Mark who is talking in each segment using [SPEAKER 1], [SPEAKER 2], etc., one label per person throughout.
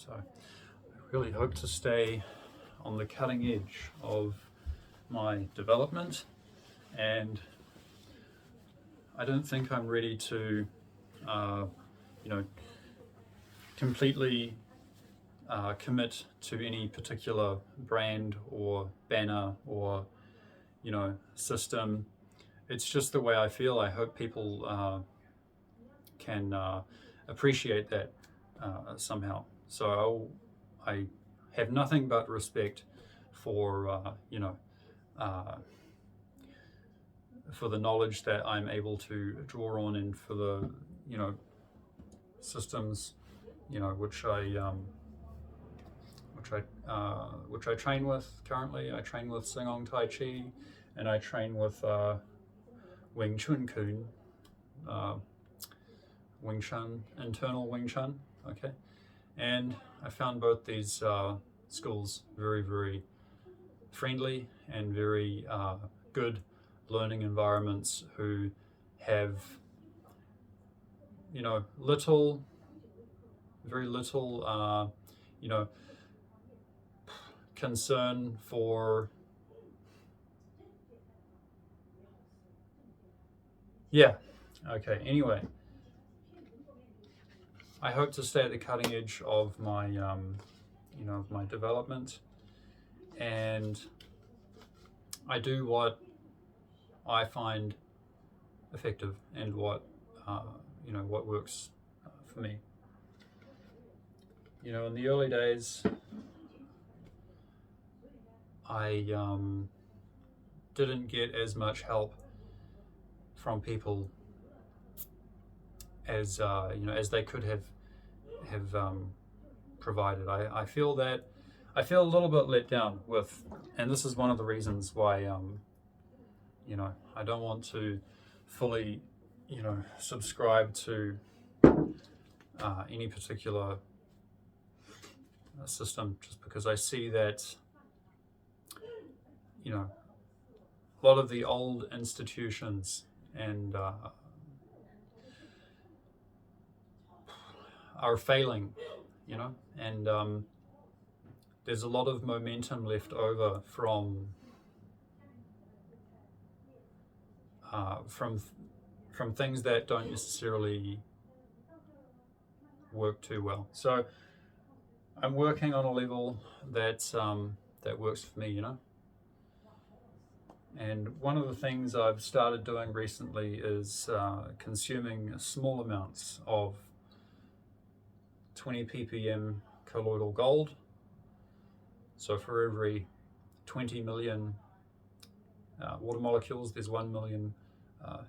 [SPEAKER 1] So I really hope to stay on the cutting edge of my development, and I don't think I'm ready to, you know, completely commit to any particular brand or banner or, system. It's just the way I feel. I hope people can appreciate that somehow. So I have nothing but respect for, for the knowledge that I'm able to draw on, and for the, systems, which I train with currently. I train with Singong Tai Chi, and I train with Wing Chun Kun, Wing Chun, internal Wing Chun. Okay, and I found both these schools very, very friendly and very good learning environments, who have, very little, concern for, anyway, I hope to stay at the cutting edge of my, my development, and I do what I find effective and what, what works for me. In the early days, I didn't get as much help from people as as they could have provided. I feel a little bit let down with, and this is one of the reasons why I don't want to fully subscribe to any particular system, just because I see that a lot of the old institutions and are failing, and there's a lot of momentum left over from things that don't necessarily work too well. So I'm working on a level that works for me, And one of the things I've started doing recently is consuming small amounts of 20 ppm colloidal gold. So for every 20 million water molecules, there's 1 million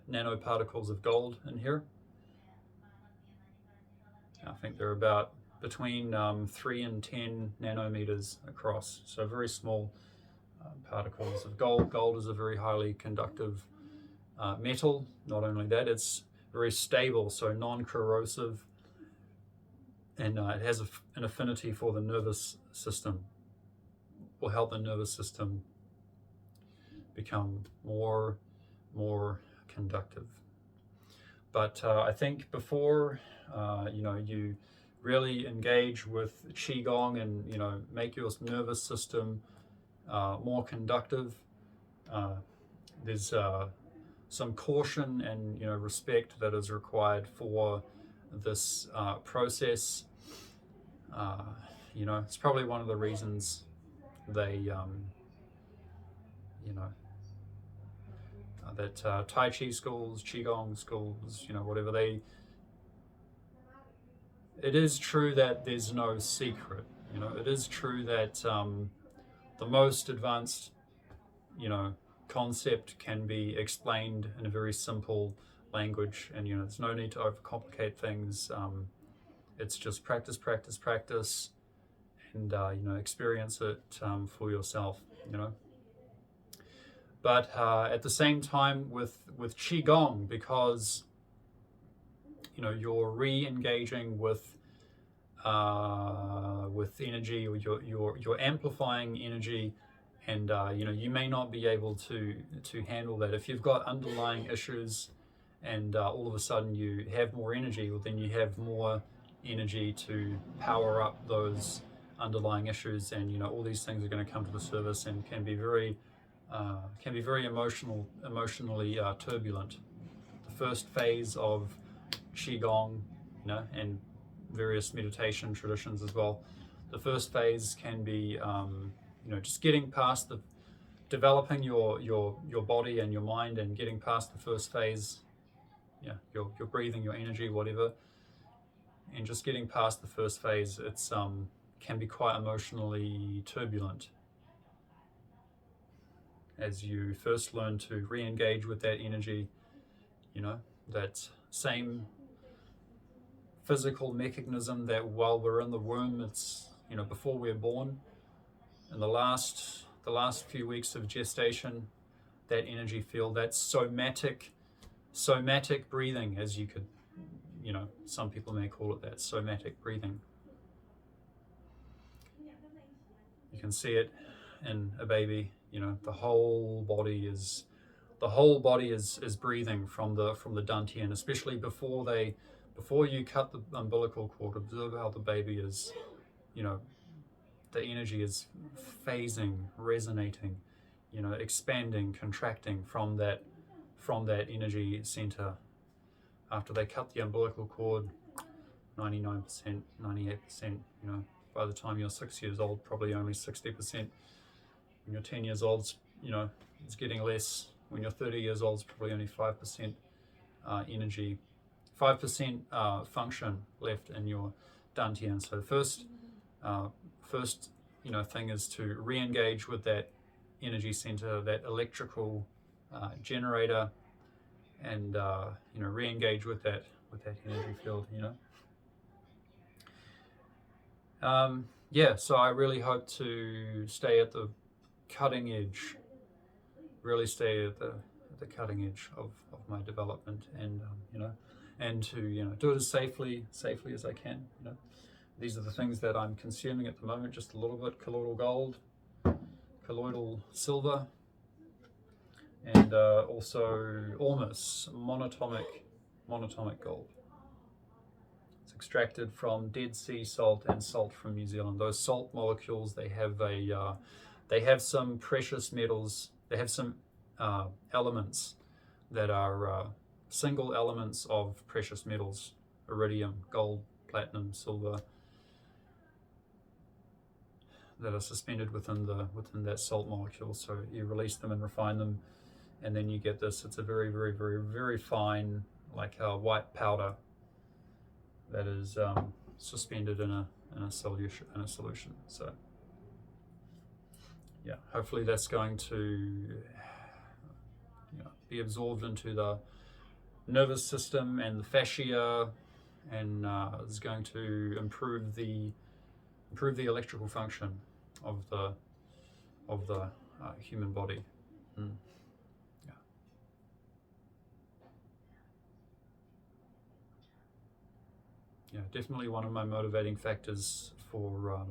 [SPEAKER 1] nanoparticles of gold in here. I think they're about between 3 and 10 nanometers across, so very small particles of gold. Gold is a very highly conductive metal. Not only that, it's very stable, so non-corrosive, and it has an affinity for the nervous system. Will help the nervous system become more conductive. But I think before you really engage with Qigong and make your nervous system more conductive, there's some caution and respect that is required for this process. It's probably one of the reasons they that Tai Chi schools, Qigong schools, whatever, it is true that there's no secret. It is true that the most advanced concept can be explained in a very simple language, and there's no need to overcomplicate things. It's just practice, and experience it for yourself. But at the same time, with Qigong, because you're re-engaging with energy, or you're amplifying energy, and you may not be able to handle that. If you've got underlying issues, and all of a sudden you have more energy, well, then you have more energy to power up those underlying issues, and all these things are going to come to the surface and can be very emotionally turbulent. The first phase of Qigong, and various meditation traditions as well, the first phase can be just getting past the developing your body and your mind, and getting past the first phase, your breathing, your energy, whatever, and just getting past the first phase. It's can be quite emotionally turbulent as you first learn to re-engage with that energy, that same physical mechanism that while we're in the womb, it's before we're born, in the last few weeks of gestation, that energy field, that somatic breathing, as you could, some people may call it that, somatic breathing. You can see it in a baby. The whole body is breathing from the dantian, especially before you cut the umbilical cord. Observe how the baby is, the energy is phasing, resonating, expanding, contracting from that energy center. After they cut the umbilical cord, 99%, 98%, by the time you're 6 years old, probably only 60%. When you're 10 years old, it's getting less. When you're 30 years old, it's probably only 5% energy, 5% function left in your dantian. So first thing is to re-engage with that energy center, that electrical generator, and re-engage with that energy field. So I really hope to stay at the cutting edge, really stay at the cutting edge of my development, and and to do it as safely as I can. These are the things that I'm consuming at the moment, just a little bit: colloidal gold, colloidal silver, and also ormus, monatomic gold. It's extracted from Dead Sea salt and salt from New Zealand. Those salt molecules, they have some precious metals. They have some elements that are single elements of precious metals: iridium, gold, platinum, silver, that are suspended within that salt molecule. So you release them and refine them, and then you get this. It's a very, very, very, very fine, like a white powder that is suspended in a solution. So yeah, hopefully that's going to be absorbed into the nervous system and the fascia, and is going to improve the electrical function of the human body. Yeah, definitely one of my motivating factors for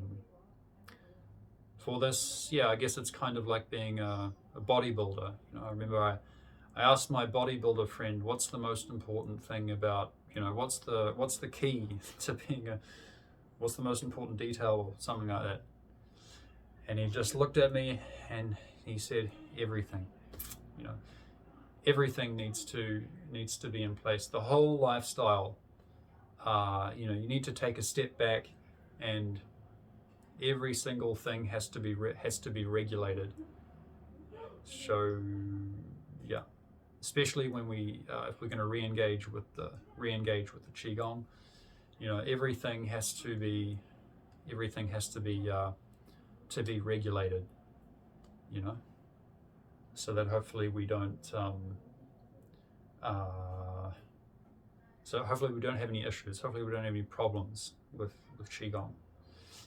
[SPEAKER 1] this. Yeah, I guess it's kind of like being a bodybuilder. I remember I asked my bodybuilder friend, what's the most important thing about, what's the key to being what's the most important detail, or something like that. And he just looked at me and he said, everything. Everything needs to be in place. The whole lifestyle. You need to take a step back, and every single thing has to be regulated. So yeah, especially when if we're going to re-engage with the qigong, everything has to be regulated. So that hopefully we don't. So hopefully we don't have any issues. Hopefully we don't have any problems with qigong.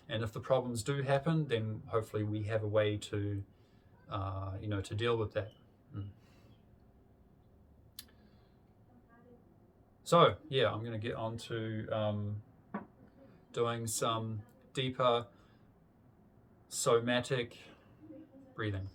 [SPEAKER 1] And if the problems do happen, then hopefully we have a way to to deal with that. So yeah, I'm going to get on to doing some deeper somatic breathing.